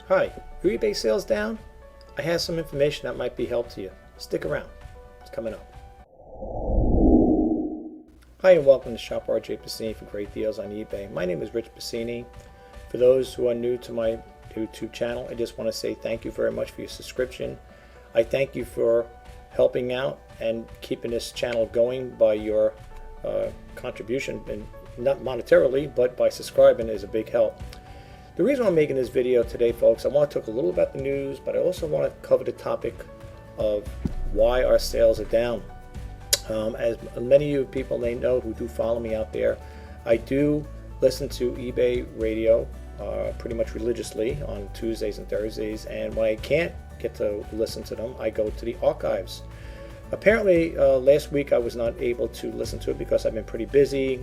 Hi, your eBay sales down? I have some information that might be help to you. Stick around. It's coming up. Hi and welcome to Shop RJ Pasini for great deals on eBay. My name is Rich Pasini. For those who are new to my YouTube channel, I just want to say thank you very much for your subscription. I thank you for helping out and keeping this channel going by your contribution, and not monetarily, but by subscribing is a big help. The reason I'm making this video today, folks, I want to talk a little about the news, but I also want to cover the topic of why our sales are down. As many of you people may know who do follow me out there, I do listen to eBay radio pretty much religiously on Tuesdays and Thursdays, and when I can't get to listen to them, I go to the archives. Apparently, last week I was not able to listen to it because I've been pretty busy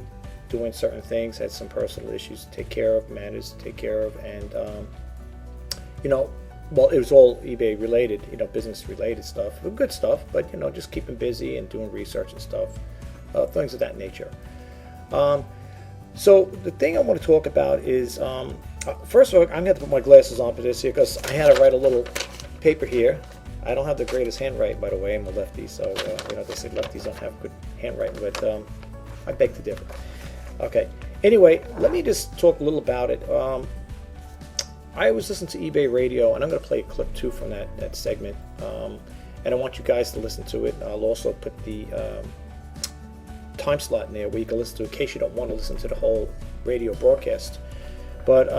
doing certain things, had some personal issues to take care of, matters to take care of, and well, it was all eBay related, business related stuff, good stuff, but just keeping busy and doing research and stuff, things of that nature. So the thing I want to talk about is, first of all, I'm going to have to put my glasses on for this here because I had to write a little paper here. I don't have the greatest handwriting, by the way. I'm a lefty, so they say lefties don't have good handwriting, but I beg to differ. Okay, anyway, let me just talk a little about it. I was listening to eBay radio, and I'm going to play a clip too from that segment, and I want you guys to listen to it. I'll also put the time slot in there where you can listen to it in case you don't want to listen to the whole radio broadcast. But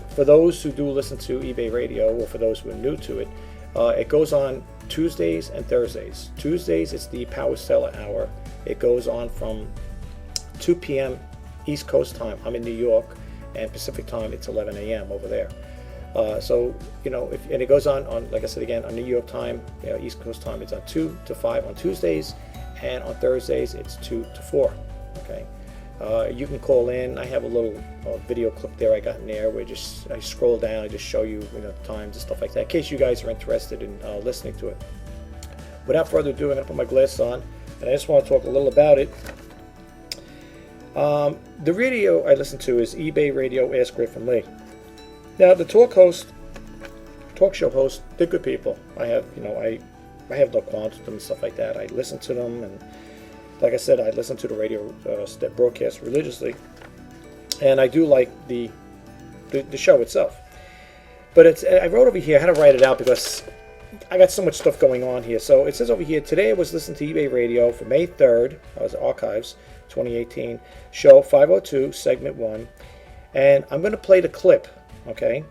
for those who do listen to eBay radio, or for those who are new to it, it goes on Tuesdays and Thursdays. Tuesdays, it's the Power Seller Hour. It goes on from 2 p.m. East Coast time. I'm in New York, and Pacific time, it's 11 a.m. over there. So, and it goes on, like I said again, on New York time, East Coast time, it's on 2 to 5 on Tuesdays, and on Thursdays, it's 2 to 4, okay? You can call in. I have a little video clip there I got in there where I scroll down, I just show you, the times and stuff like that, in case you guys are interested in listening to it. Without further ado, I'm going to put my glasses on, and I just want to talk a little about it. The radio I listen to is eBay Radio Ask Griffin Lee. Now, the talk show hosts, they're good people. I have no qualms with them and stuff like that. I listen to them, and like I said, I listen to the radio that broadcast religiously, and I do like the show itself. But I wrote over here, I had to write it out because I got so much stuff going on here. So it says over here, today I was listening to eBay Radio for May 3rd, I was archives, 2018, show 502, segment 1, and I'm going to play the clip, okay?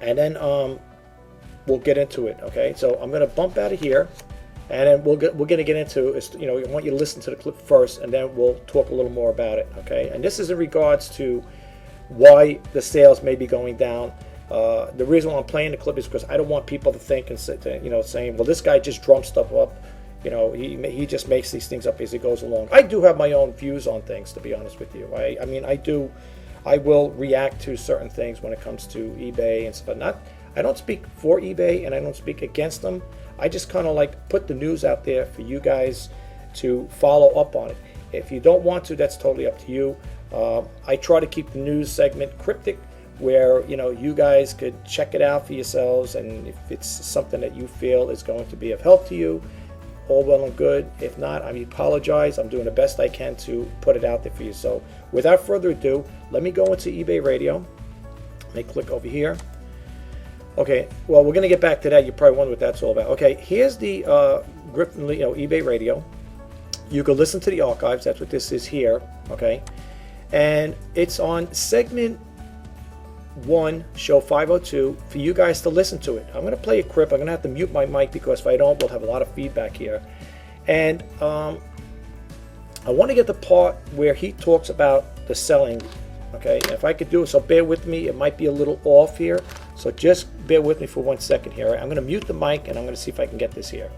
And then we'll get into it, okay? So I'm going to bump out of here, and then we're going to get into it. I want you to listen to the clip first, and then we'll talk a little more about it, okay? And this is in regards to why the sales may be going down. The reason why I'm playing the clip is because I don't want people to think and saying, well, this guy just drums stuff up. He just makes these things up as he goes along. I do have my own views on things, to be honest with you. I will react to certain things when it comes to eBay and stuff. I don't speak for eBay and I don't speak against them. I just kind of like put the news out there for you guys to follow up on it. If you don't want to, that's totally up to you. I try to keep the news segment cryptic, where you guys could check it out for yourselves, and if it's something that you feel is going to be of help to you, all well and good. If not, I apologize. I'm doing the best I can to put it out there for you. So without further ado, let me go into eBay Radio. Let me click over here. Okay, well, we're going to get back to that. You probably wonder what that's all about. Okay, here's the Griffin Lee, eBay Radio. You can listen to the archives. That's what this is here, okay? And it's on segment 1, show 502, for you guys to listen to it. I'm going to play a clip. I'm going to have to mute my mic because if I don't, we'll have a lot of feedback here. And I want to get the part where he talks about the selling, okay? And if I could do it, so bear with me. It might be a little off here, so just bear with me for 1 second here. I'm going to mute the mic, and I'm going to see if I can get this here.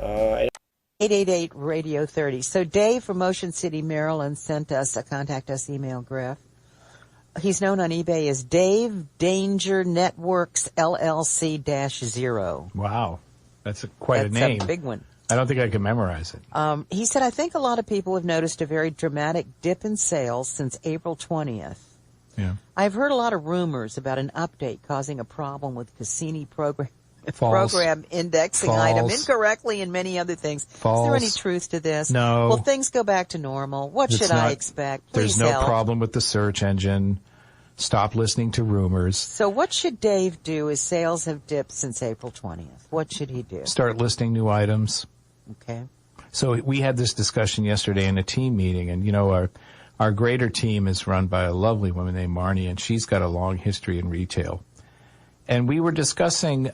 888 Radio 30. So Dave from Ocean City, Maryland, sent us a contact us email, Griff. He's known on eBay as Dave Danger Networks LLC-0. Wow. That's quite a name. That's a big one. I don't think I can memorize it. He said, I think a lot of people have noticed a very dramatic dip in sales since April 20th. Yeah. I've heard a lot of rumors about an update causing a problem with Pasini False. program indexing False. item incorrectly and many other things. False. Is there any truth to this? No. Will things go back to normal? What It's should I not- expect? There's Please no help. problem with the search engine. Stop listening to rumors. So what should Dave do? His sales have dipped since April 20th. What should he do? Start listing new items. Okay. So we had this discussion yesterday in a team meeting, and our greater team is run by a lovely woman named Marnie, and she's got a long history in retail. And we were discussing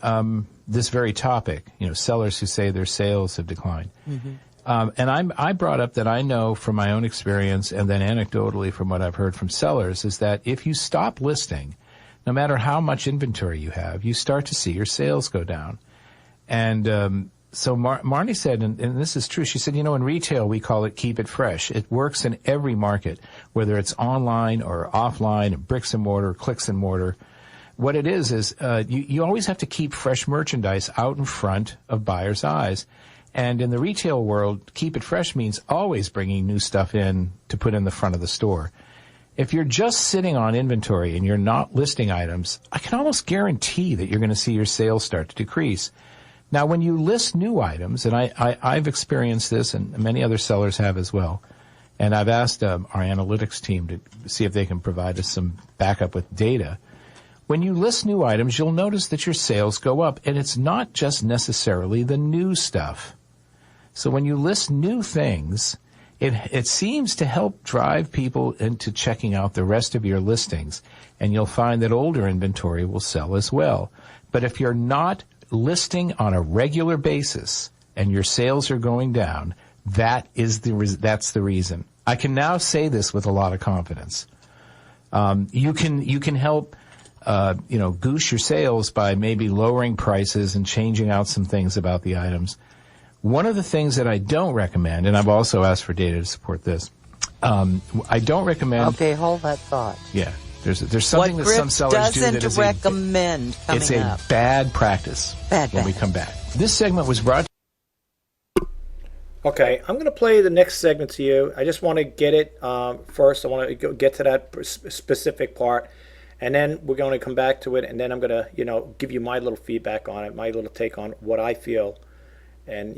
this very topic, sellers who say their sales have declined. Mm-hmm. And I brought up that I know from my own experience and then anecdotally from what I've heard from sellers is that if you stop listing, no matter how much inventory you have, you start to see your sales go down. And so Marnie said, and this is true, she said, in retail we call it keep it fresh. It works in every market, whether it's online or offline, bricks and mortar, clicks and mortar. What it is you always have to keep fresh merchandise out in front of buyers' eyes. And in the retail world, keep it fresh means always bringing new stuff in to put in the front of the store. If you're just sitting on inventory and you're not listing items, I can almost guarantee that you're going to see your sales start to decrease. Now, when you list new items, and I've experienced this and many other sellers have as well, and I've asked our analytics team to see if they can provide us some backup with data. When you list new items, you'll notice that your sales go up, and it's not just necessarily the new stuff. So when you list new things, it seems to help drive people into checking out the rest of your listings, and you'll find that older inventory will sell as well. But if you're not listing on a regular basis and your sales are going down, that's the reason. I can now say this with a lot of confidence. You can help goose your sales by maybe lowering prices and changing out some things about the items. One of the things that I don't recommend, and I've also asked for data to support this, I don't recommend. Okay, hold that thought. Yeah, there's something that some sellers do that is recommend coming it's a up. bad practice. When we come back, this segment was brought. Okay, I'm going to play the next segment to you. I just want to get it first. I want to get to that specific part, and then we're going to come back to it, and then I'm going to, give you my little feedback on it, my little take on what I feel, and,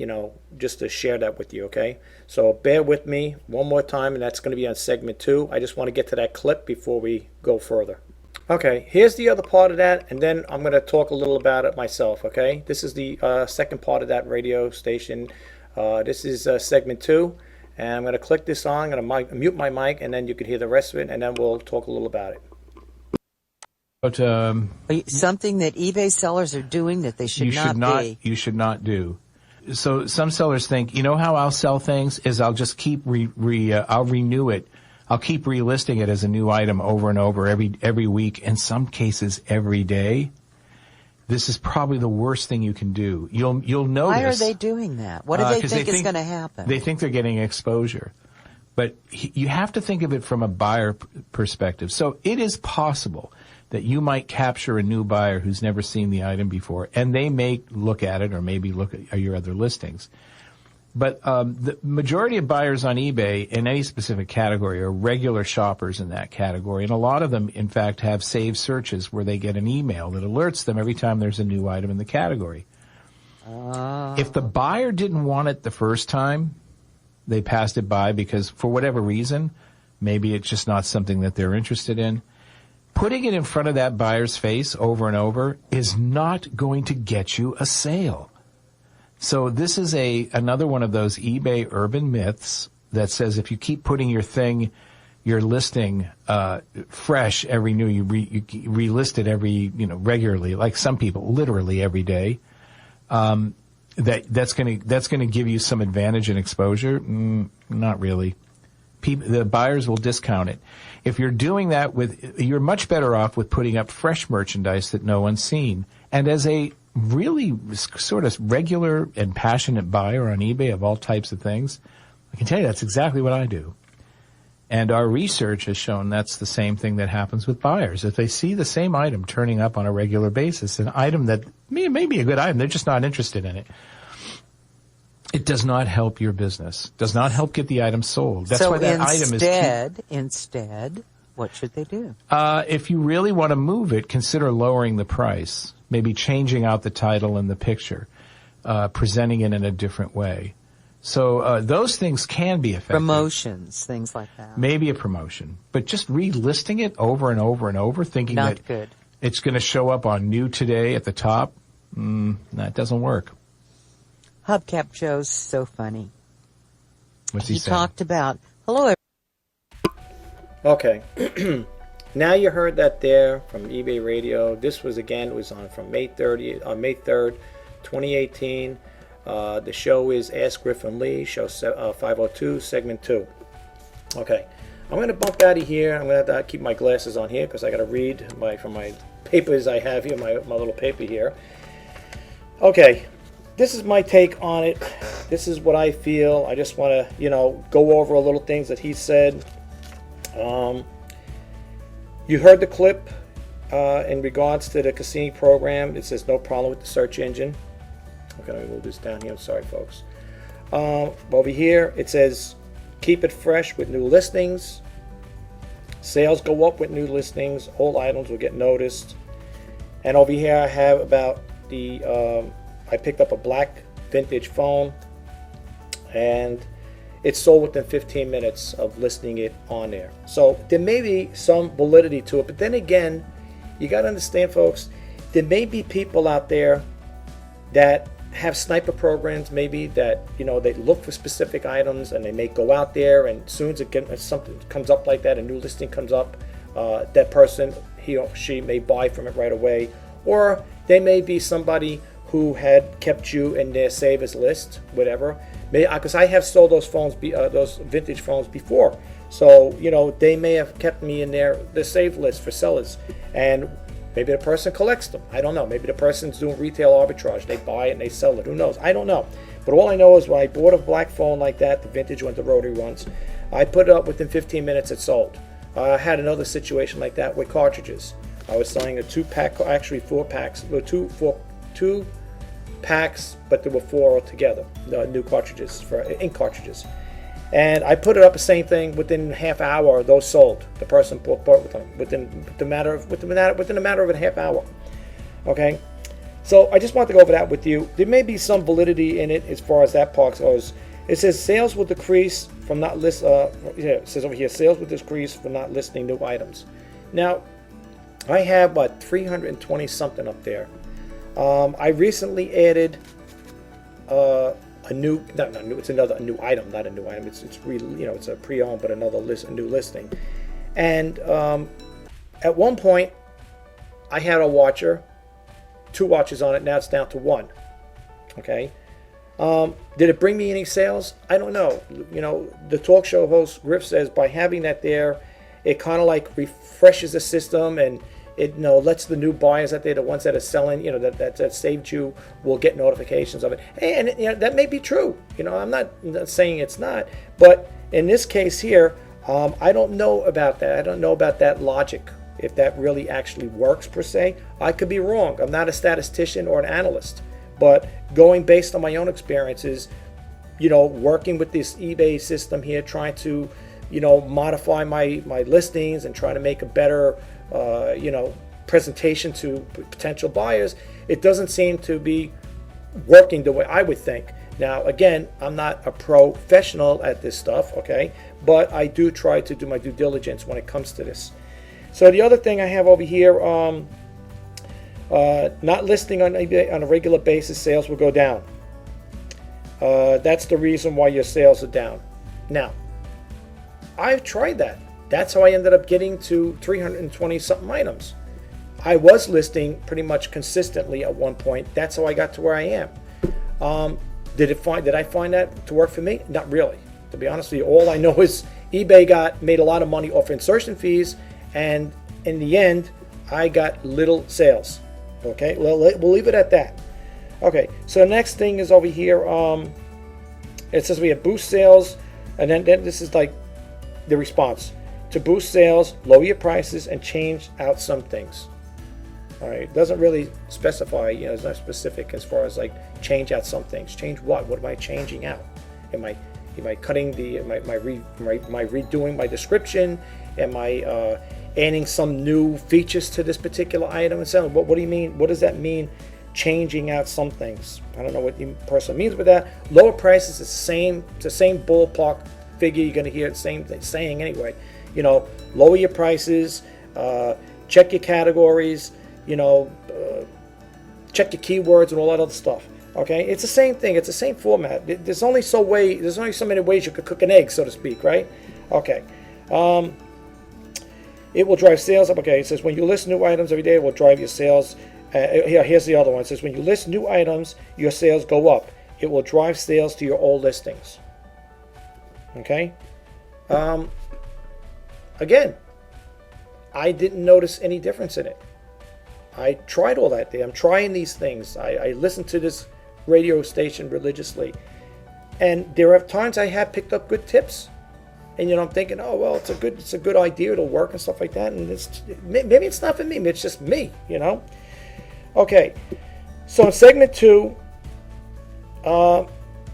just to share that with you, okay? So bear with me one more time, and that's going to be on segment 2. I just want to get to that clip before we go further. Okay, here's the other part of that, and then I'm going to talk a little about it myself, okay? This is the second part of that radio station. This is segment 2, and I'm going to click this on. I'm going to mute my mic, and then you can hear the rest of it, and then we'll talk a little about it. But something that eBay sellers are doing that they should not be. You should not do. So some sellers think, how I'll sell things is I'll just keep I'll renew it. I'll keep relisting it as a new item over and over every week, in some cases every day. This is probably the worst thing you can do. You'll notice. Why are they doing that? What do they think is going to happen? They think they're getting exposure. But you have to think of it from a buyer perspective. So it is possible that you might capture a new buyer who's never seen the item before, and they may look at it or maybe look at your other listings. But the majority of buyers on eBay in any specific category are regular shoppers in that category, and a lot of them, in fact, have saved searches where they get an email that alerts them every time there's a new item in the category. If the buyer didn't want it the first time, they passed it by because for whatever reason, maybe it's just not something that they're interested in. Putting it in front of that buyer's face over and over is not going to get you a sale. So this is another one of those eBay urban myths that says if you keep putting your listing fresh every new, you relist it every regularly, like some people, literally every day. That's going to give you some advantage and exposure. Not really. The buyers will discount it. If you're doing that you're much better off with putting up fresh merchandise that no one's seen. And as a really sort of regular and passionate buyer on eBay of all types of things, I can tell you that's exactly what I do. And our research has shown that's the same thing that happens with buyers. If they see the same item turning up on a regular basis, an item that may be a good item, they're just not interested in it. It does not help your business. Does not help get the item sold. That's why that item is. Instead, What should they do? If you really want to move it, consider lowering the price, maybe changing out the title and the picture, presenting it in a different way. So those things can be effective. Promotions, things like that. Maybe a promotion. But just relisting it over and over and over, thinking Not that good. it's going to show up on New Today at the top, that doesn't work. Hubcap Joe's so funny. What's he He saying? talked about, hello, Okay. Now you heard that there from eBay Radio. This was on from May 3rd, 2018. The show is Ask Griffin Lee, show 502, segment 2. Okay. I'm going to bump out of here. I'm going to have to keep my glasses on here because I got to read from my papers I have here, my little paper here. Okay. This is my take on it. This is what I feel. I just want to, go over a little things that he said. You heard the clip in regards to the Pasini program. It says no problem with the search engine. Okay, let me move this down here. I'm sorry, folks. Over here, it says keep it fresh with new listings. Sales go up with new listings. Old items will get noticed. And over here, I have about I picked up a black vintage phone, and it's sold within 15 minutes of listing it on there. So there may be some validity to it, but then again, you got to understand, folks, there may be people out there that have sniper programs, maybe that they look for specific items, and they may go out there, and as soon as something comes up like that, a new listing comes up, that person, he or she, may buy from it right away. Or they may be somebody who had kept you in their savers list, whatever. Because I have sold those phones, those vintage phones before. So, they may have kept me in their save list for sellers. And maybe the person collects them. I don't know. Maybe the person's doing retail arbitrage. They buy it and they sell it. Who knows? I don't know. But all I know is when I bought a black phone like that, the vintage one, the rotary ones, I put it up within 15 minutes, it sold. I had another situation like that with cartridges. I was selling a 2-pack, actually 4 packs, two packs, but there were 4 altogether, new cartridges, for ink cartridges. And I put it up the same thing within half hour. Those sold. The person bought with them within a matter of a half hour. Okay, so I just want to go over that with you. There may be some validity in it as far as that part goes. It says sales will decrease from not list. It says over here sales will decrease from not listing new items. Now, I have 320 something up there. I recently added a new item, not a new item. It's really, it's a pre-owned, but a new listing. And at one point, I had a watcher, 2 watches on it. Now it's down to 1. Okay. Did it bring me any sales? I don't know. The talk show host Griff says by having that there, it kind of like refreshes the system, and it lets the new buyers out there, the ones that are selling, that saved you, will get notifications of it. And that may be true. I'm not saying it's not, but in this case here, I don't know about that. I don't know about that logic, if that really actually works per se. I could be wrong. I'm not a statistician or an analyst, but going based on my own experiences, working with this eBay system here, trying to, modify my listings and try to make a better presentation to potential buyers, it doesn't seem to be working the way I would think. Now, again, I'm not a professional at this stuff, okay, but I do try to do my due diligence when it comes to this. So the other thing I have over here, not listing on eBay on a regular basis, sales will go down. That's the reason why your sales are down. Now, I've tried that. That's how I ended up getting to 320 something items. I was listing pretty much consistently at one point. That's how I got to where I am. Did I find that to work for me? Not really. To be honest with you, all I know is eBay made a lot of money off insertion fees, and in the end, I got little sales. Okay, well, we'll leave it at that. Okay, so the next thing is over here. It says we have boost sales, and then this is like the response. To boost sales, lower your prices and change out some things. All right, it doesn't really specify, it's not specific as far as like change out some things. Change what? What am I changing out? Am I cutting am I redoing my description? Am I adding some new features to this particular item? And so, what do you mean? What does that mean? Changing out some things. I don't know what the person means with that. Lower prices is the same ballpark figure you're going to hear the same thing saying anyway. Lower your prices, check your categories, check your keywords and all that other stuff. Okay, it's the same thing. It's the same format. There's only so many ways you could cook an egg, so to speak, right? Okay. It will drive sales up. Okay, it says when you list new items every day, it will drive your sales. Here's the other one. It says when you list new items, your sales go up. It will drive sales to your old listings. Okay. Again, I didn't notice any difference in it. I tried all that day. I'm trying these things. I listen to this radio station religiously, and there are times I have picked up good tips. And I'm thinking, oh well, it's a good idea. It'll work and stuff like that. And maybe it's not for me. Maybe it's just me. Okay, so in segment 2,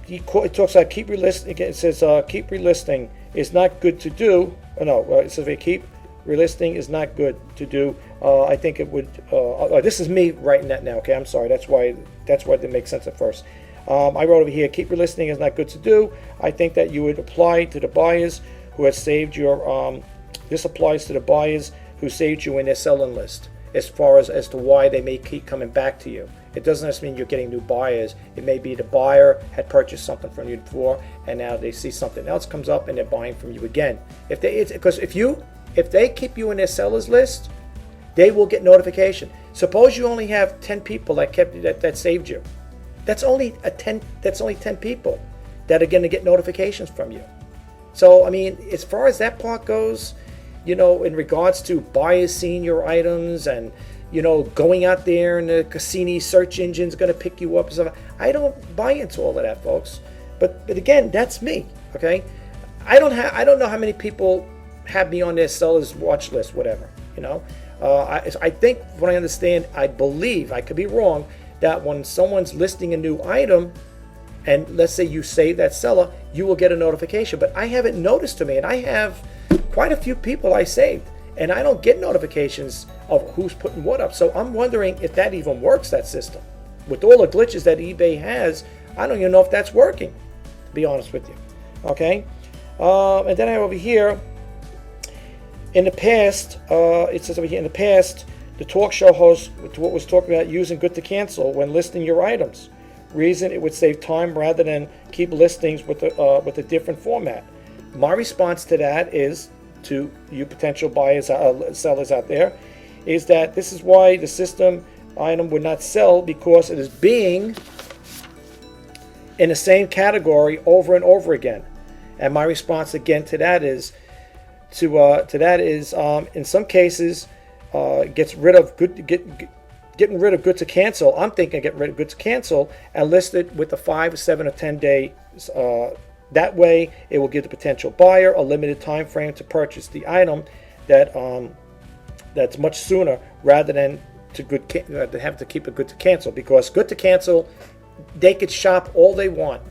it talks about keep relisting. It says keep relisting is not good to do. It says keep relisting is not good to do. I think it would. This is me writing that now. Okay, I'm sorry. That's why it didn't make sense at first. I wrote over here, keep relisting is not good to do. I think that you would apply to the buyers who have saved your. This applies to the buyers who saved you in their selling list, as far as to why they may keep coming back to you. It doesn't necessarily mean you're getting new buyers. It may be the buyer had purchased something from you before, and now they see something else comes up, and they're buying from you again. If they keep you in their sellers list, they will get notification. Suppose you only have 10 people that saved you. That's only 10 people that are going to get notifications from you. So, I mean, as far as that part goes, in regards to buyers seeing your items and, going out there and the Pasini search engine's going to pick you up and stuff, I don't buy into all of that, folks. But again, that's me, okay? I don't know how many people have me on their sellers watch list, whatever, I think, what I understand, I believe, I could be wrong, that when someone's listing a new item, and let's say you save that seller, you will get a notification. But I haven't noticed to me, and I have quite a few people I saved, and I don't get notifications of who's putting what up. So I'm wondering if that even works, that system. With all the glitches that eBay has, I don't even know if that's working, to be honest with you. Okay? And then I have over here, in the past, it says over here, in the past, the talk show host was talking about using good to cancel when listing your items. Reason, it would save time rather than keep listings with a different format. My response to that is, to you potential buyers, sellers out there, is that this is why the system item would not sell, because it is being in the same category over and over again. And my response again to that is, in some cases, gets rid of getting rid of good to cancel. I'm thinking get rid of good to cancel and list it with the 5, 7, or 10 day. That way, it will give the potential buyer a limited time frame to purchase the item that's much sooner, rather than to have to keep it good to cancel. Because good to cancel, they could shop all they want.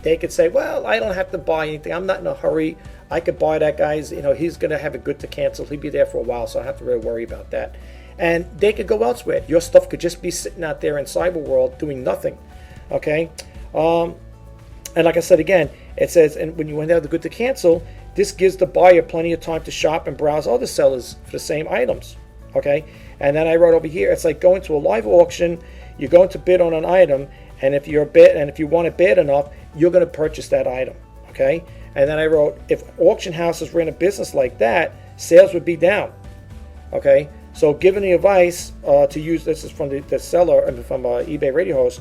They could say, well, I don't have to buy anything. I'm not in a hurry. I could buy that guy's, he's going to have a good to cancel. He'll be there for a while, so I don't have to really worry about that. And they could go elsewhere. Your stuff could just be sitting out there in cyber world doing nothing. Okay? And like I said again, it says, and when you have the good to cancel, this gives the buyer plenty of time to shop and browse other sellers for the same items. Okay? And then I wrote over here, it's like going to a live auction. You're going to bid on an item, and if you want it bad enough, you're going to purchase that item. Okay? And then I wrote, if auction houses ran a business like that, sales would be down. Okay? So given the advice to use, this is from the seller, from eBay radio host,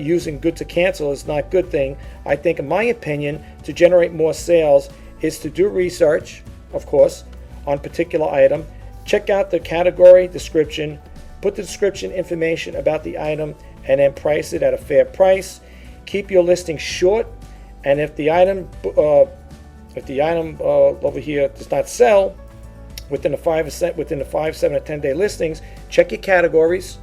using good to cancel is not a good thing. I think, in my opinion, to generate more sales is to do research, of course, on particular item. Check out the category description, put the description information about the item, and then price it at a fair price. Keep your listing short, and if the item over here does not sell within the 5, 7, or 10 day listings, check your categories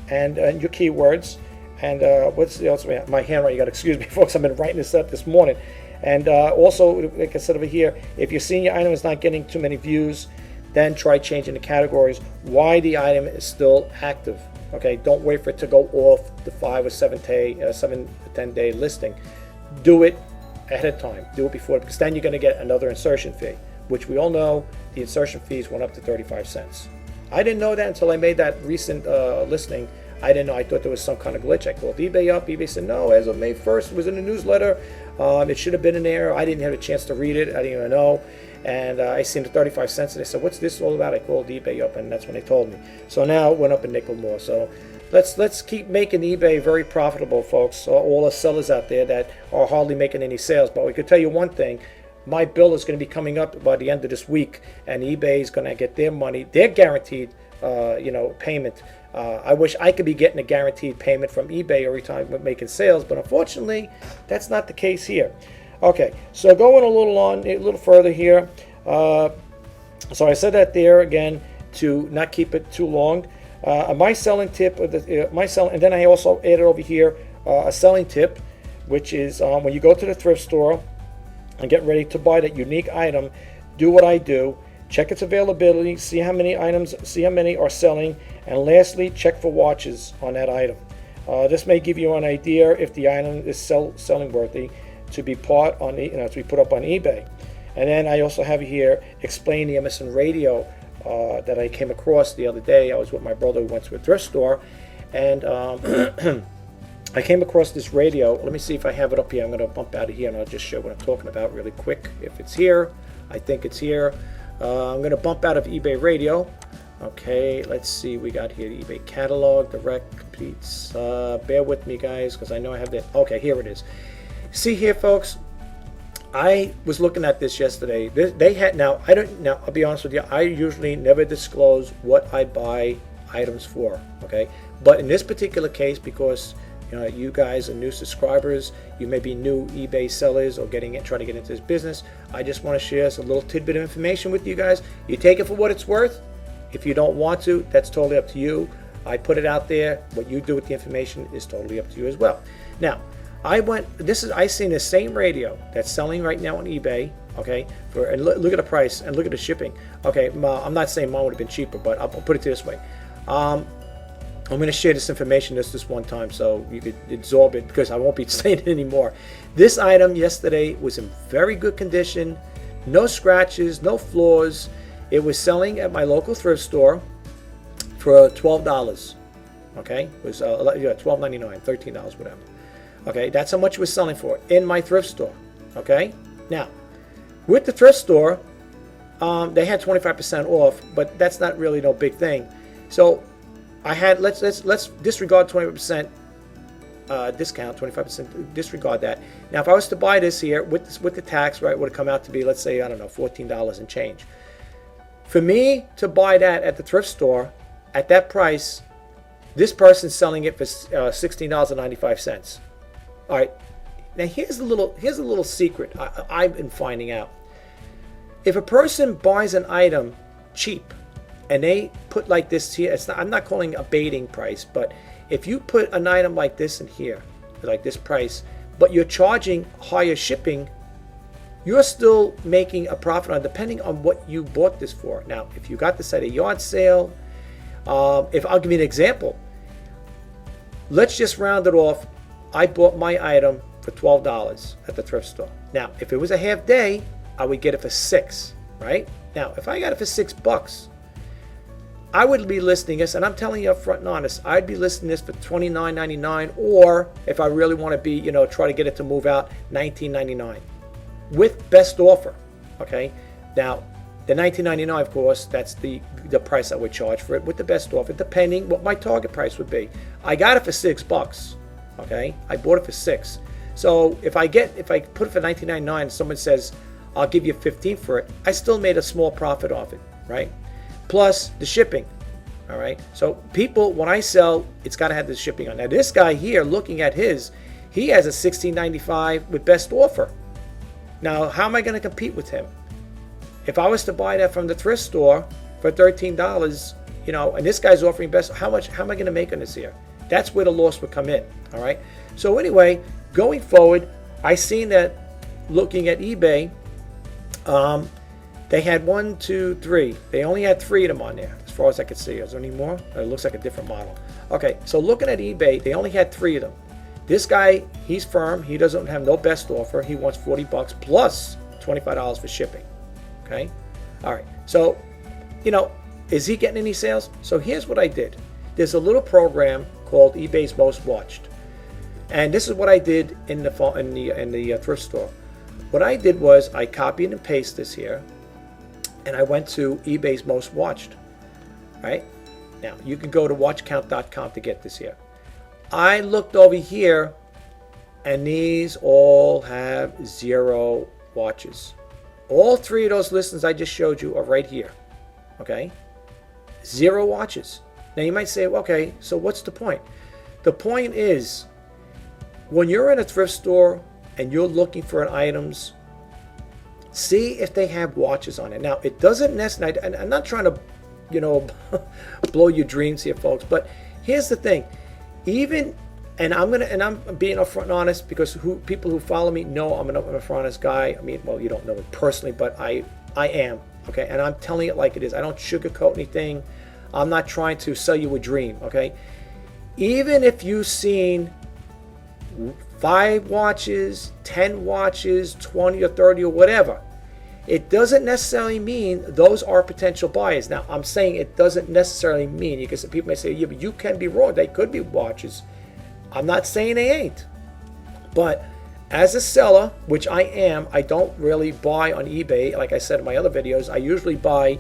and your keywords. And what's the else? My handwriting, you got to excuse me, folks. I've been writing this up this morning. And also, like I said over here, if you're seeing your item is not getting too many views, then try changing the categories. Why the item is still active. Okay, don't wait for it to go off the 5 or 7 to 10 day listing. Do it ahead of time. Do it before, because then you're going to get another insertion fee, which we all know the insertion fees went up to 35 cents. I didn't know that until I made that recent listing. I didn't know. I thought there was some kind of glitch. I called eBay up. eBay said, no, as of May 1st, it was in the newsletter. It should have been in there. I didn't have a chance to read it. I didn't even know. And I seen the 35 cents, and they said, what's this all about? I called eBay up, and that's when they told me. So now it went up a nickel more. So let's keep making eBay very profitable, folks. All the sellers out there that are hardly making any sales. But we could tell you one thing. My bill is going to be coming up by the end of this week, and eBay is going to get their money, their guaranteed payment. I wish I could be getting a guaranteed payment from eBay every time we're making sales, but unfortunately, that's not the case here. Okay, so going a little further here. So I said that there again to not keep it too long. My selling tip, and then I also added over here a selling tip, which is when you go to the thrift store and get ready to buy that unique item, do what I do. Check its availability, see how many are selling, and lastly, check for watches on that item. This may give you an idea if the item is selling worthy to be put up on eBay. And then I also have here explain the MSN radio that I came across the other day. I was with my brother who went to a thrift store, and I came across this radio. Let me see if I have it up here. I'm going to bump out of here, and I'll just show what I'm talking about really quick. If it's here, I think it's here. I'm going to bump out of eBay radio. Okay, let's see. We got here the eBay catalog, direct, completes. Bear with me, guys, because I know I have that. Okay, here it is. See here, folks. I was looking at this yesterday. They had now. I'll be honest with you. I usually never disclose what I buy items for. Okay, but in this particular case, because you guys are new subscribers, you may be new eBay sellers or trying to get into this business. I just want to share a little tidbit of information with you guys. You take it for what it's worth. If you don't want to, that's totally up to you. I put it out there. What you do with the information is totally up to you as well. Now, I seen the same radio that's selling right now on eBay. Okay, and look at the price and look at the shipping. Okay, I'm not saying mine would have been cheaper, but I'll put it this way. I'm going to share this information this one time so you could absorb it, because I won't be saying it anymore. This item yesterday was in very good condition, no scratches, no flaws. It was selling at my local thrift store for $12. Okay, it was $12.99, $13, whatever. Okay, that's how much it was selling for in my thrift store. Okay, now with the thrift store, they had 25% off, but that's not really no big thing. So I had let's disregard 20% discount, 25%. Disregard that. Now, if I was to buy this here with the tax, right, would have come out to be, let's say, I don't know, $14 and change. For me to buy that at the thrift store at that price, this person's selling it for $16.95. All right. Now here's a little secret I've been finding out. If a person buys an item cheap, and they put like this here, I'm not calling it a baiting price, but if you put an item like this in here, like this price, but you're charging higher shipping, you're still making a profit on, depending on what you bought this for. Now, if you got this at a yard sale, if I'll give you an example, let's just round it off. I bought my item for $12 at the thrift store. Now, if it was a half day, I would get it for $6, right? Now, if I got it for $6, I would be listing this, and I'm telling you up front and honest, I'd be listing this for $29.99, or if I really want to be, try to get it to move out, $19.99 with best offer. Okay, now the $19.99, of course, that's the price I would charge for it with the best offer, depending what my target price would be. I got it for $6. Okay, I bought it for $6. So if I put it for $19.99, and someone says I'll give you $15 for it, I still made a small profit off it, right? Plus the shipping. All right, so people, when I sell, it's got to have the shipping on. Now this guy here, looking at his, he has a $16.95 with best offer. Now how am I going to compete with him? If I was to buy that from the thrift store for $13, and this guy's offering best, how am I going to make on this here? That's where the loss would come in. All right, so anyway, going forward, I seen that looking at eBay, they had 1, 2, 3. They only had 3 of them on there, as far as I could see. Is there any more? It looks like a different model. Okay, so looking at eBay, they only had 3 of them. This guy, he's firm. He doesn't have no best offer. He wants $40 plus $25 for shipping. Okay, all right. So, is he getting any sales? So here's what I did. There's a little program called eBay's Most Watched, and this is what I did in the thrift store. What I did was I copied and pasted this here, and I went to eBay's Most Watched. Right now, you can go to watchcount.com to get this here. I looked over here, and these all have 0 watches. All 3 of those listings I just showed you are right here. Okay, 0 watches. Now you might say, okay, so what's the point? The point is, when you're in a thrift store and you're looking for items, see if they have watches on it. Now, it doesn't necessarily, and I'm not trying to, blow your dreams here, folks, but here's the thing. And I'm being upfront and honest, because people who follow me know I'm an upfront honest guy. I mean, well, you don't know me personally, but I am, okay? And I'm telling it like it is. I don't sugarcoat anything. I'm not trying to sell you a dream, okay? Even if you've seen 5 watches, 10 watches, 20 or 30 or whatever, it doesn't necessarily mean those are potential buyers. Now, I'm saying it doesn't necessarily mean, because people may say, yeah, but you can be wrong. They could be watches. I'm not saying they ain't. But as a seller, which I am, I don't really buy on eBay. Like I said in my other videos, I usually buy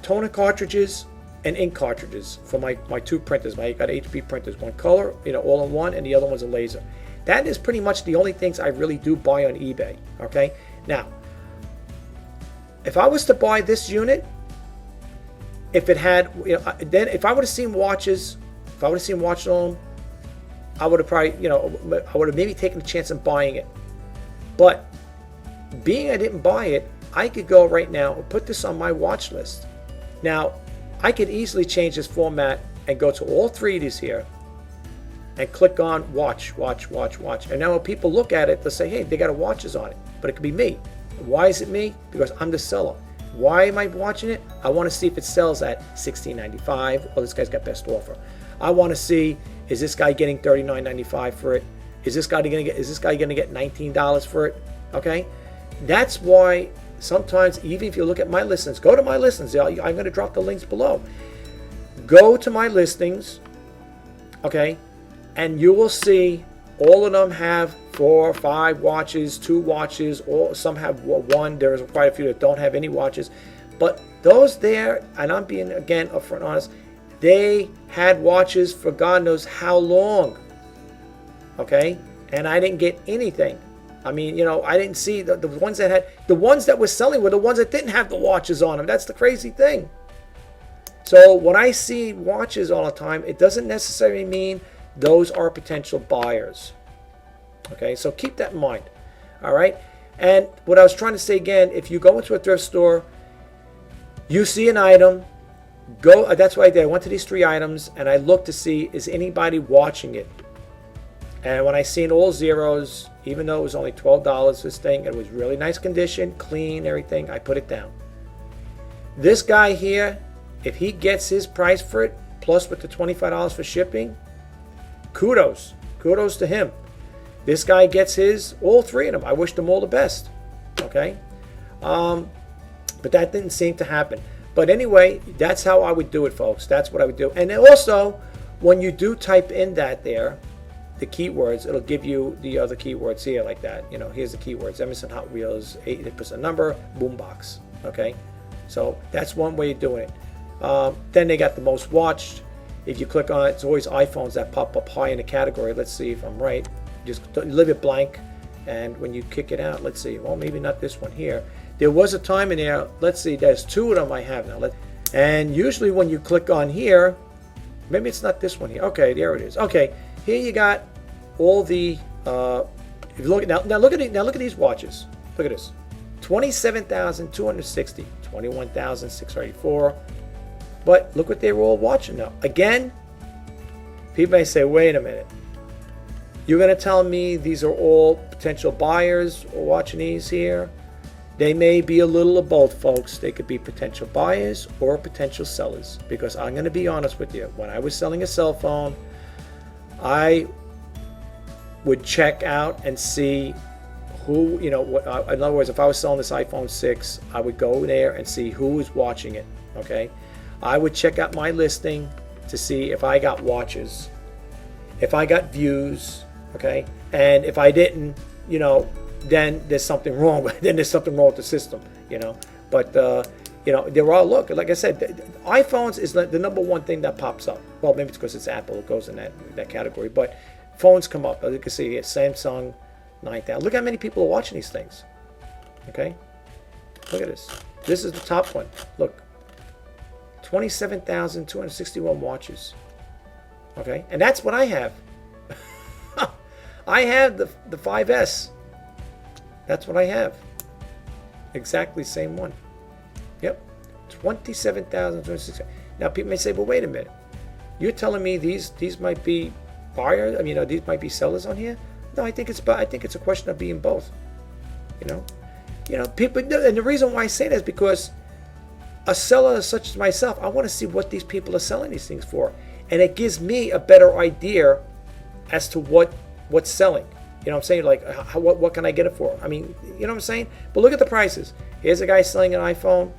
toner cartridges and ink cartridges for my 2 printers. I got HP printers, one color, all in one, and the other one's a laser. That is pretty much the only things I really do buy on eBay. Okay, now, if I was to buy this unit, if it had, then if I would have seen watches, on them, I would have probably, I would have maybe taken a chance in buying it. But being I didn't buy it, I could go right now and put this on my watch list. Now, I could easily change this format and go to all 3 of these here and click on watch. And now when people look at it, they'll say, hey, they got watches on it. But it could be me. Why is it me? Because I'm the seller. Why am I watching it? I want to see if it sells at $16.95. Oh, this guy's got best offer. I want to see, is this guy getting $39.95 for it? Is this guy going to get $19 for it? Okay, that's why sometimes, even if you look at my listings, go to my listings. I'm going to drop the links below. Go to my listings, okay, and you will see all of them have 4 or 5 watches, 2 watches, or some have 1. There's quite a few that don't have any watches, but those there, and I'm being again upfront honest, they had watches for God knows how long. Okay, and I didn't get anything. I mean, I didn't see the ones that had, the ones that were selling were the ones that didn't have the watches on them. That's the crazy thing. So when I see watches all the time, it doesn't necessarily mean those are potential buyers. Okay, so keep that in mind. All right, and what I was trying to say again, if you go into a thrift store, you see an item, go. That's what I did. I went to these 3 items and I looked to see, is anybody watching it? And when I seen all zeros, even though it was only $12, this thing, it was really nice condition, clean, everything, I put it down. This guy here, if he gets his price for it, plus with the $25 for shipping, kudos to him. This guy gets his, all 3 of them. I wish them all the best. Okay, but that didn't seem to happen. But anyway, that's how I would do it, folks. That's what I would do. And also, when you do type in that there, the keywords, it'll give you the other keywords here like that. Here's the keywords: Emerson Hot Wheels, 80% number, boombox. Okay, so that's one way of doing it. Then they got the most watched. If you click on it, it's always iPhones that pop up high in the category. Let's see if I'm right. Just leave it blank, and when you kick it out, let's see. Well, maybe not this one here. There was a time in there. Let's see. There's 2 of them I have now. And usually when you click on here, maybe it's not this one here. Okay, there it is. Okay, here you got all the. If you look at now look at these watches. Look at this: 27,260, 21,684. But look what they were all watching now. Again, people may say, wait a minute. You're going to tell me these are all potential buyers watching these here? They may be a little of both, folks. They could be potential buyers or potential sellers. Because I'm going to be honest with you. When I was selling a cell phone, I would check out and see who, in other words, if I was selling this iPhone 6, I would go there and see who was watching it, okay? I would check out my listing to see if I got watches, if I got views, okay? And if I didn't, then there's something wrong. Then there's something wrong with the system, But, there are, look, like I said, iPhones is the number one thing that pops up. Well, maybe it's because it's Apple. It goes in that category. But phones come up. As you can see here, Samsung 9,000. Look how many people are watching these things. Okay? Look at this. This is the top one. Look. 27,261 watches. Okay? And that's what I have. I have the 5S. That's what I have. Exactly the same one. Yep. 27,260. Now people may say, well, wait a minute. You're telling me these might be buyers? These might be sellers on here? No, I think it's a question of being both. People, and the reason why I say that is because a seller such as myself, I want to see what these people are selling these things for, and it gives me a better idea as to what's selling. You know what I'm saying? Like, what can I get it for? You know what I'm saying? But look at the prices. Here's a guy selling an iPhone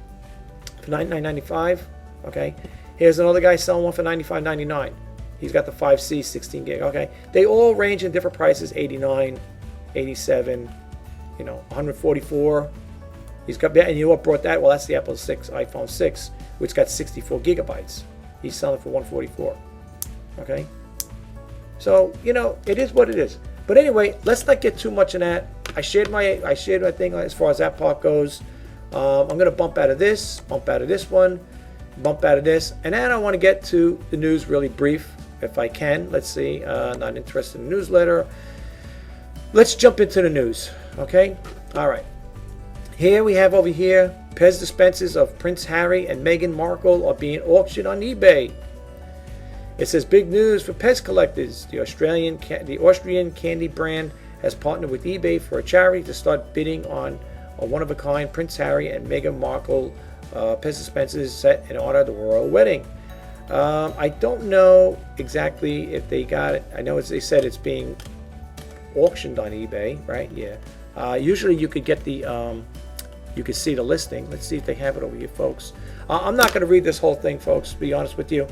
for $99.95. Okay. Here's another guy selling one for $95.99. He's got the 5C 16 gig. Okay. They all range in different prices: $89, $87, $144. He's got, and you know what brought that? Well, that's the iPhone 6, which got 64 gigabytes. He's selling for $144. Okay. So it is what it is. But anyway, let's not get too much in that. I shared my thing as far as that part goes. I'm going to bump out of this one, bump out of this, and then I want to get to the news really brief, if I can. Let's see. Not interested in the newsletter. Let's jump into the news. Okay. All right. Here we have over here, Pez dispensers of Prince Harry and Meghan Markle are being auctioned on eBay. It says big news for Pez collectors. The Austrian candy brand has partnered with eBay for a charity to start bidding on a one-of-a-kind Prince Harry and Meghan Markle Pez dispensers set in honor of the royal wedding. I don't know exactly if they got it. I know they said it's being auctioned on eBay, right? Yeah. Usually you could get the, you could see the listing. Let's see if they have it over here, folks. I'm not going to read this whole thing, folks, to be honest with you.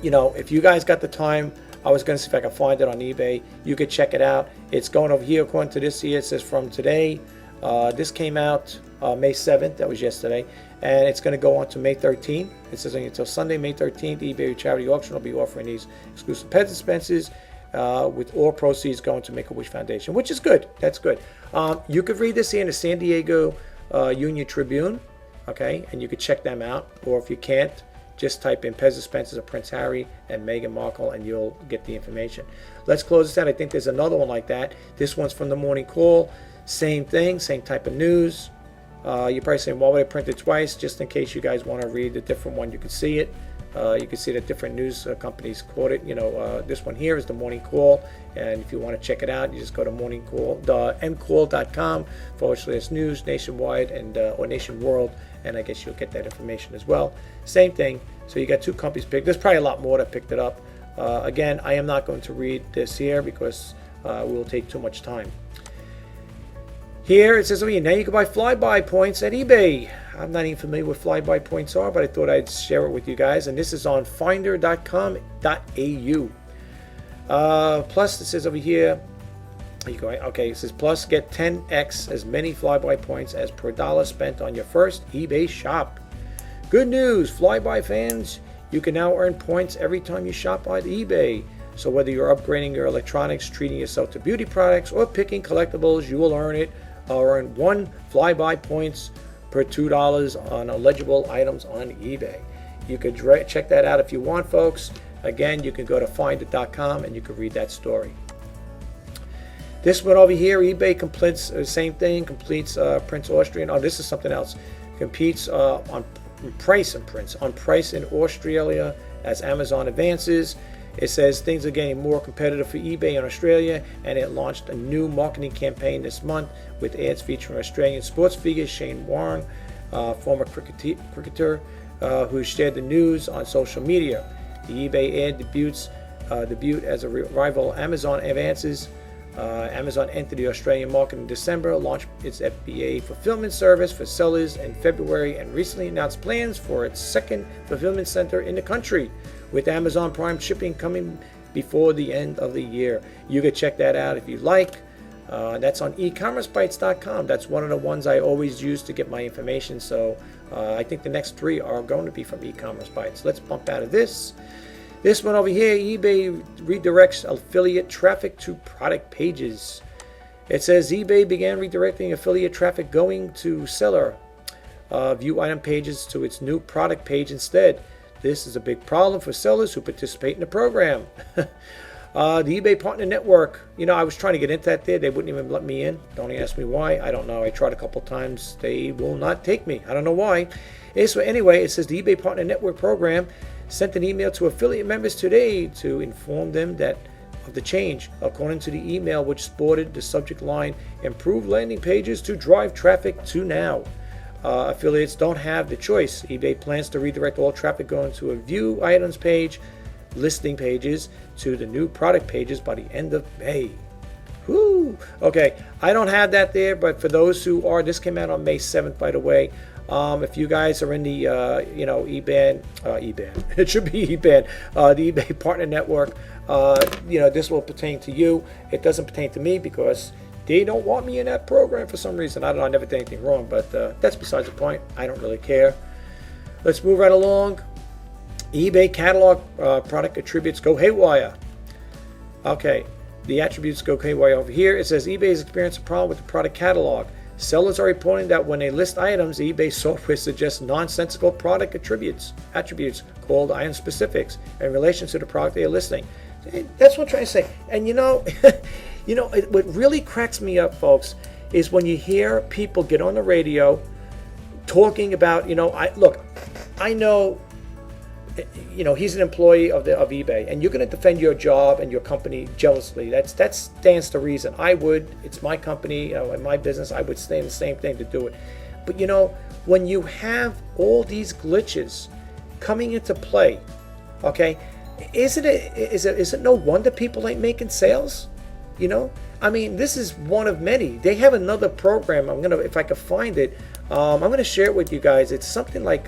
If you guys got the time, I was going to see if I can find it on eBay. You could check it out. It's going over here according to this here. It says from today. This came out May 7th. That was yesterday. And it's going to go on to May 13th. It says until Sunday, May 13th, eBay charity auction will be offering these exclusive Pez dispensers with all proceeds going to Make-A-Wish Foundation, which is good. That's good. You could read this here in the San Diego Union Tribune, okay? And you could check them out. Or if you can't, just type in Pez dispensers of Prince Harry and Meghan Markle and you'll get the information. Let's close this out. I think there's another one like that. This one's from the Morning Call. Same thing, same type of news. You're probably saying, why would I print it twice? Just in case you guys want to read the different one, you can see it. You can see that different news companies quote it. This one here is the Morning Call, and if you want to check it out, you just go to mcall.com/news nationwide and or nation world, and I guess you'll get that information as well. Same thing. So you got two companies picked. There's probably a lot more that picked it up. Again, I am not going to read this here because it will take too much time. Here it says, now you can buy flyby points at eBay. I'm not even familiar with what flyby points are, but I thought I'd share it with you guys. And this is on finder.com.au. Plus, it says over here, it says plus get 10x as many flyby points as per dollar spent on your first eBay shop. Good news, flyby fans. You can now earn points every time you shop on eBay. So whether you're upgrading your electronics, treating yourself to beauty products, or picking collectibles, you will earn one flyby points per $2 on eligible items on eBay. You could check that out if you want, folks. Again, you can go to finder.com and you can read that story. This one over here, eBay completes the same thing, completes Prince Austrian. Oh, this is something else. Competes on price in Australia as Amazon advances. It says things are getting more competitive for eBay in Australia, and it launched a new marketing campaign this month with ads featuring Australian sports figure Shane Warne, former cricketer, who shared the news on social media. The eBay ad debut as a rival Amazon advances. Amazon entered the Australian market in December, launched its FBA fulfillment service for sellers in February, and recently announced plans for its second fulfillment center in the country, with Amazon Prime shipping coming before the end of the year. You can check that out if you like. That's on ecommercebytes.com. That's one of the ones I always use to get my information. So I think the next 3 are going to be from e-commerce bytes. Let's bump out of this. This one over here, eBay redirects affiliate traffic to product pages. It says eBay began redirecting affiliate traffic going to seller view item pages to its new product page instead. This is a big problem for sellers who participate in the program. The eBay Partner Network, I was trying to get into that there. They wouldn't even let me in. Don't ask me why. I don't know. I tried a couple times. They will not take me. I don't know why. Anyway, it says the eBay Partner Network program sent an email to affiliate members today to inform them of the change. According to the email, which sported the subject line, "Improve landing pages to drive traffic to now." Affiliates don't have the choice. eBay plans to redirect all traffic going to a view items page, listing pages, to the new product pages by the end of May. Whoo! Okay, I don't have that there, but for those who are, this came out on May 7th, by the way. If you guys are in the, eBay, it should be eBay, the eBay Partner Network, this will pertain to you. It doesn't pertain to me because they don't want me in that program for some reason. I don't know, I never did anything wrong, but that's besides the point. I don't really care. Let's move right along. eBay catalog product attributes go haywire. Okay, the attributes go haywire over here. It says eBay has experienced a problem with the product catalog. Sellers are reporting that when they list items, eBay software suggests nonsensical product attributes called item specifics in relation to the product they are listing. That's what I'm trying to say. And what really cracks me up, folks, is when you hear people get on the radio talking about, I know, he's an employee of eBay, and you're going to defend your job and your company jealously. That stands to reason. I would. It's my company, and my business. I would say the same thing to do it. But when you have all these glitches coming into play, okay, is it no wonder people ain't making sales? I mean, this is one of many. They have another program. If I can find it, I'm gonna share it with you guys. It's something like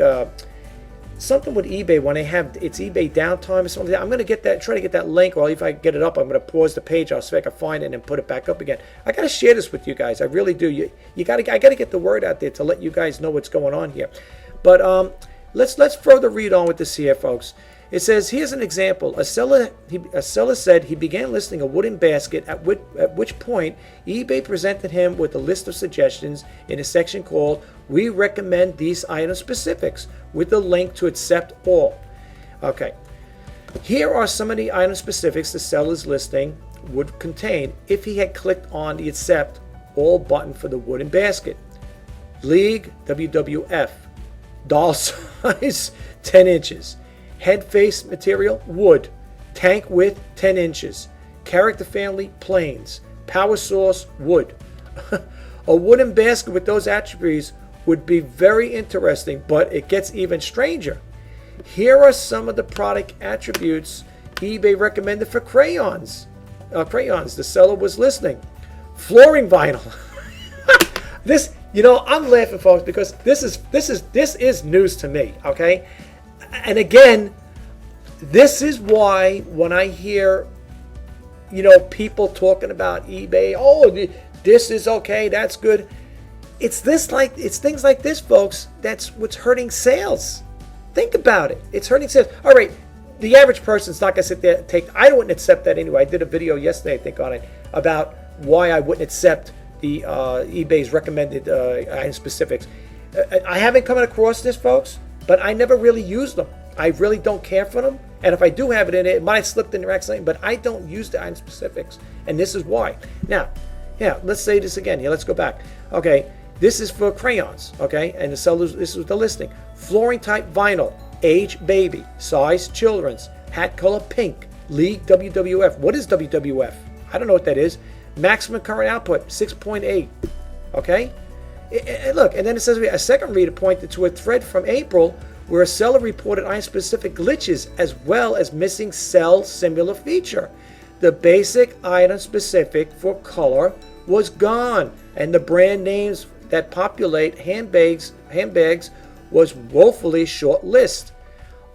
something with eBay when they have it's eBay downtime or something. I'm gonna try to get that link, or if I get it up, I'm gonna pause the page. I'll see if I can find it and put it back up again. I gotta share this with you guys. I really do. I gotta get the word out there to let you guys know what's going on here. But let's further read on with this here, folks. It says, here's an example. A seller said he began listing a wooden basket, at which point eBay presented him with a list of suggestions in a section called "We recommend these item specifics," with a link to accept all. Okay, here are some of the item specifics the seller's listing would contain if he had clicked on the accept all button for the wooden basket. League WWF, doll size 10 inches. Head face material, wood. Tank width, 10 inches. Character family, plains. Power source, wood. A wooden basket with those attributes would be very interesting, but it gets even stranger. Here are some of the product attributes eBay recommended for crayons. The seller was listing. Flooring vinyl. This, I'm laughing, folks, because this is news to me, okay? And again, this is why when I hear, people talking about eBay, oh, this is okay, that's good. It's things like this, folks, that's what's hurting sales. Think about it. It's hurting sales. All right, the average person's not going to sit there and I wouldn't accept that anyway. I did a video yesterday, I think, on it about why I wouldn't accept the eBay's recommended item specifics. I haven't come across this, folks, but I never really use them. I really don't care for them. And if I do have it in it might have slipped in there accidentally, but I don't use the item specifics. And this is why. Now, let's say this again. Let's go back. Okay, this is for crayons. Okay, and this is the listing. Flooring type vinyl, age baby, size children's, hat color pink, League WWF. What is WWF? I don't know what that is. Maximum current output, 6.8. Okay? Look, and then it says a second reader pointed to a thread from April where a seller reported item-specific glitches as well as missing cell similar feature. The basic item specific for color was gone, and the brand names that populate handbags was woefully short list.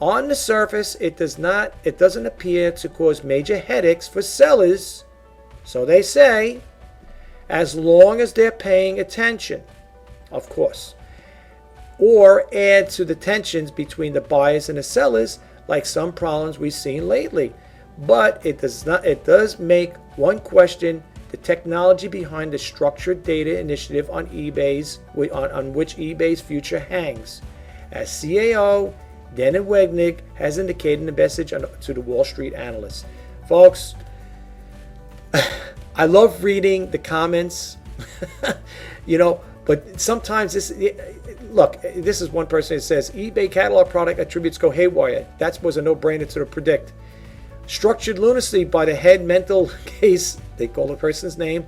On the surface, it doesn't appear to cause major headaches for sellers, so they say, as long as they're paying attention, of course, or add to the tensions between the buyers and the sellers, like some problems we've seen lately. But it does make one question the technology behind the structured data initiative on on which eBay's future hangs. As CAO Dennis Wegnig has indicated in the message to the Wall Street analysts. Folks, I love reading the comments, but sometimes this is one person that says eBay catalog product attributes go haywire. That was a no-brainer to predict. Structured lunacy by the head mental case, they call the person's name.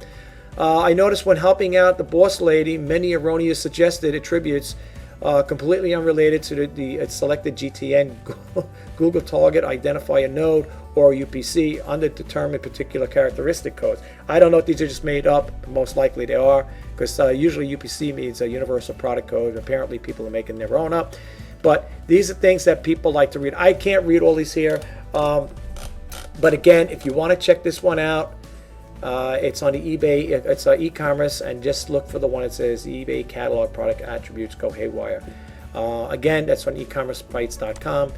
I noticed when helping out the boss lady, many erroneous suggested attributes completely unrelated to the selected GTN, Google Target Identifier node, or UPC under determined particular characteristic codes. I don't know if these are just made up. Most likely they are, because usually UPC means a universal product code. Apparently people are making their own up. But these are things that people like to read. I can't read all these here. But again, if you want to check this one out, it's on the eBay, it's e-commerce, and just look for the one that says eBay catalog product attributes go haywire. Again, that's on ecommercebytes.com.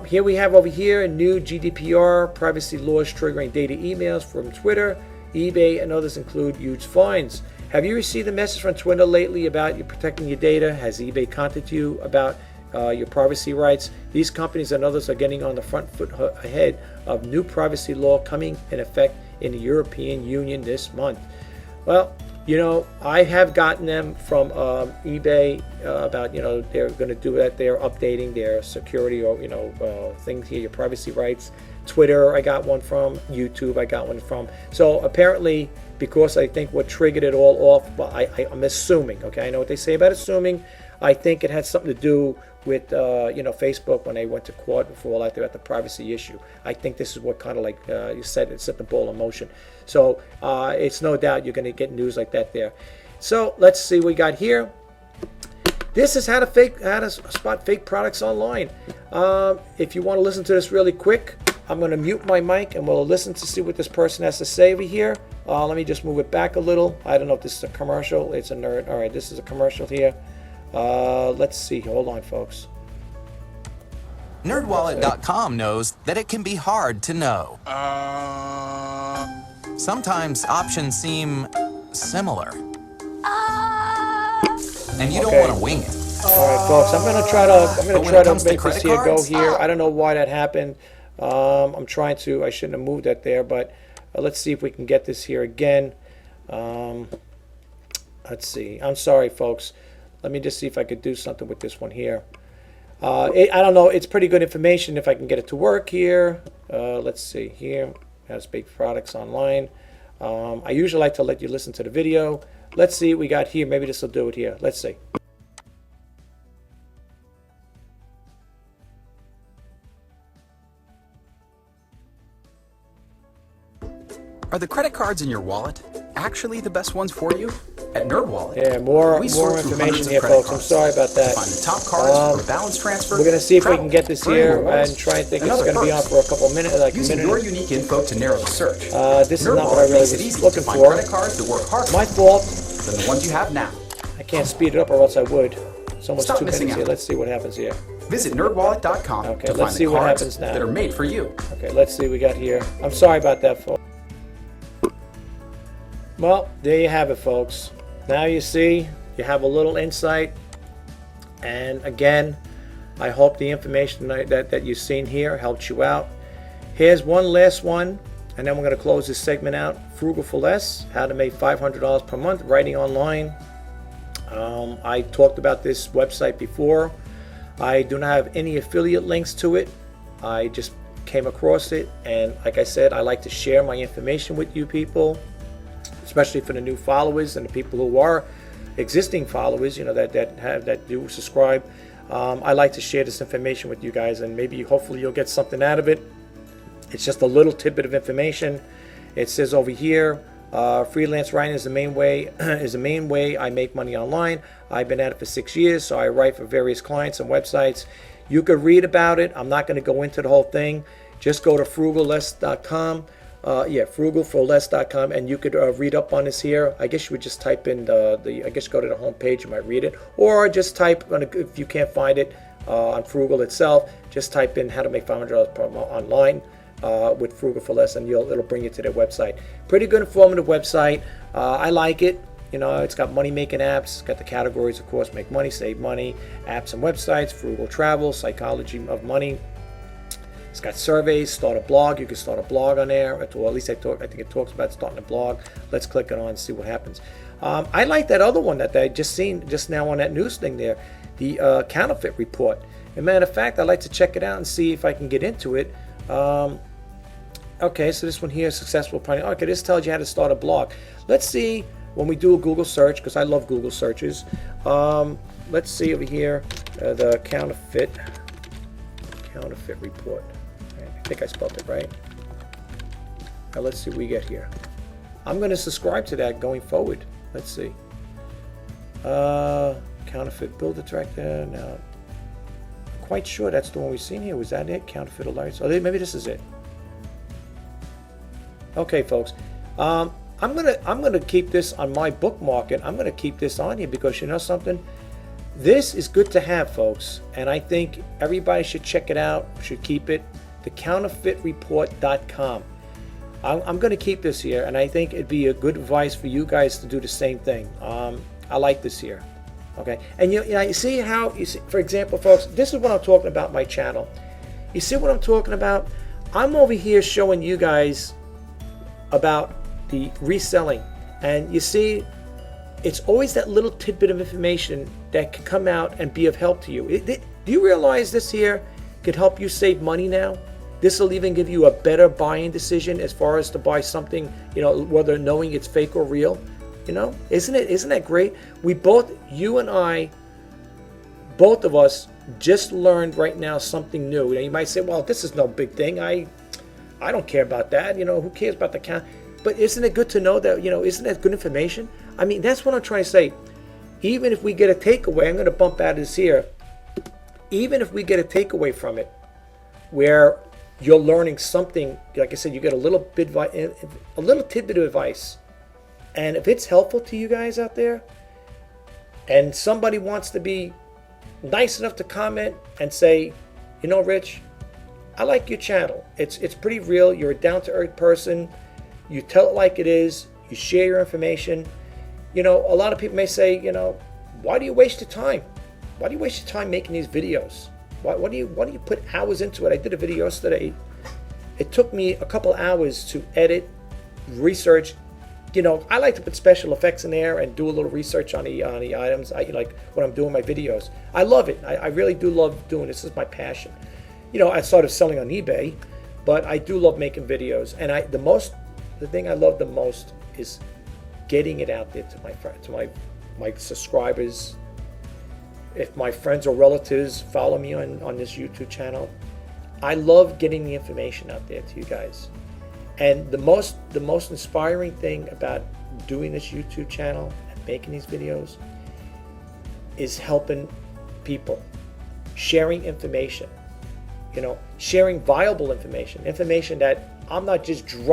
Here we have over here new GDPR privacy laws triggering data emails from Twitter, eBay, and others include huge fines. Have you received a message from Twitter lately about you protecting your data? Has eBay contacted you about your privacy rights? These companies and others are getting on the front foot ahead of new privacy law coming in effect in the European Union this month. Well, I have gotten them from eBay about, they're going to do that. They're updating their security or, things here, your privacy rights. Twitter, I got one from. YouTube, I got one from. So apparently, because I think what triggered it all off, but I'm assuming, okay, I know what they say about assuming. I think it had something to do with, Facebook when they went to court before all that. They got the privacy issue. I think this is what kind of like you said, it set the ball in motion. So it's no doubt you're going to get news like that there. So let's see what we got here. This is how to spot fake products online. If you want to listen to this really quick, I'm going to mute my mic and we'll listen to see what this person has to say over here. Let me just move it back a little. I don't know if this is a commercial. It's a nerd. All right, this is a commercial here. Let's see. Hold on, folks. NerdWallet.com knows that it can be hard to know. Sometimes options seem similar. And you don't want to wing it. All right, folks. I'm going to try to make this here go here. I don't know why that happened. I'm trying to. I shouldn't have moved that there, but let's see if we can get this here again. Let's see. I'm sorry, folks. Let me just see if I could do something with this one here. I don't know. It's pretty good information if I can get it to work here. Let's see here. How to speak products online. I usually like to let you listen to the video. Let's see what we got here. Maybe this will do it here. Let's see. Are the credit cards in your wallet actually the best ones for you? At NerdWallet, yeah, more information here, folks. I'm sorry about that. Find the top cards for balance transfer. We're going to see if we can get this here and try and think it's going to be on for a couple minutes, like using your unique info to narrow the search. This is not what I really was looking for. Credit cards that work harder My fault. than the ones you have now. I can't speed it up, or else I would. It's almost Stop 2 minutes missing here. out. Let's see what happens here. Visit nerdwallet.com Okay, to let's find see the what cards happens now. that are made for you. Okay, let's see what we got here. I'm sorry about that, folks. Well, there you have it, folks. Now you see, you have a little insight. And again, I hope the information that you've seen here helps you out. Here's one last one, and then we're going to close this segment out. Frugal for Less, how to make $500 per month writing online. I talked about this website before. I do not have any affiliate links to it. I just came across it, and like I said, I like to share my information with you people, especially for the new followers and the people who are existing followers, that do subscribe. I like to share this information with you guys, and maybe hopefully you'll get something out of it. It's just a little tidbit of information. It says over here, freelance writing is the main way I make money online. I've been at it for 6 years, so I write for various clients and websites. You could read about it. I'm not going to go into the whole thing. Just go to frugalless.com. frugalforless.com, and you could read up on this here. I guess you would just type in I guess go to the home page, you might read it, or just type if you can't find it on Frugal itself, just type in how to make $500 per month online with Frugal for Less, and it'll bring you to their website. Pretty good, informative website. I like it. It's got money making apps. It's got the categories, of course: make money, save money, apps and websites, frugal travel, psychology of money. It's got surveys, start a blog. You can start a blog on there, or at least I think it talks about starting a blog. Let's click it on and see what happens. I like that other one that I just seen just now on that news thing there, the counterfeit report. As a matter of fact, I'd like to check it out and see if I can get into it. Okay, so this one here, successful. Okay, this tells you how to start a blog. Let's see when we do a Google search, because I love Google searches. Let's see over here, the counterfeit report. I think I spelled it right. Now let's see what we get here. I'm going to subscribe to that going forward. Let's see. Counterfeit bill detector. Now, I'm quite sure that's the one we've seen here. Was that it? Counterfeit alerts. Oh, maybe this is it. Okay, folks. I'm gonna keep this on my bookmark. I'm gonna keep this on here because you know something. This is good to have, folks, and I think everybody should check it out. Should keep it. thecounterfeitreport.com. I'm going to keep this here, and I think it'd be a good advice for you guys to do the same thing. I like this here. Okay, and you see how for example, folks, this is what I'm talking about. My channel. You see what I'm talking about? I'm over here showing you guys about the reselling, and you see, it's always that little tidbit of information that can come out and be of help to you. Do you realize this here could help you save money now? This will even give you a better buying decision as far as to buy something, whether knowing it's fake or real. Isn't that great? You and I, both of us just learned right now something new. You might say, well, this is no big thing. I don't care about that. Who cares about the count? But isn't it good to know that, isn't that good information? I mean, that's what I'm trying to say. Even if we get a takeaway, I'm going to bump out of this here. Even if we get a takeaway from it, where you're learning something, like I said, you get a little tidbit of advice, and if it's helpful to you guys out there, and somebody wants to be nice enough to comment and say, Rich, I like your channel. It's pretty real. You're a down-to-earth person. You tell it like it is. You share your information. A lot of people may say, why do you waste your time? Why do you waste your time making these videos? Why do you put hours into it? I did a video yesterday. It took me a couple hours to edit, research. I like to put special effects in there and do a little research on the items. I like when I'm doing my videos. I love it. I really do love doing this. This is my passion. I started selling on eBay, but I do love making videos. And the thing I love the most is getting it out there to my friends, to my subscribers. If my friends or relatives follow me on this YouTube channel, I love getting the information out there to you guys. And the most inspiring thing about doing this YouTube channel and making these videos is helping people, sharing information, sharing viable information that I'm not just drumming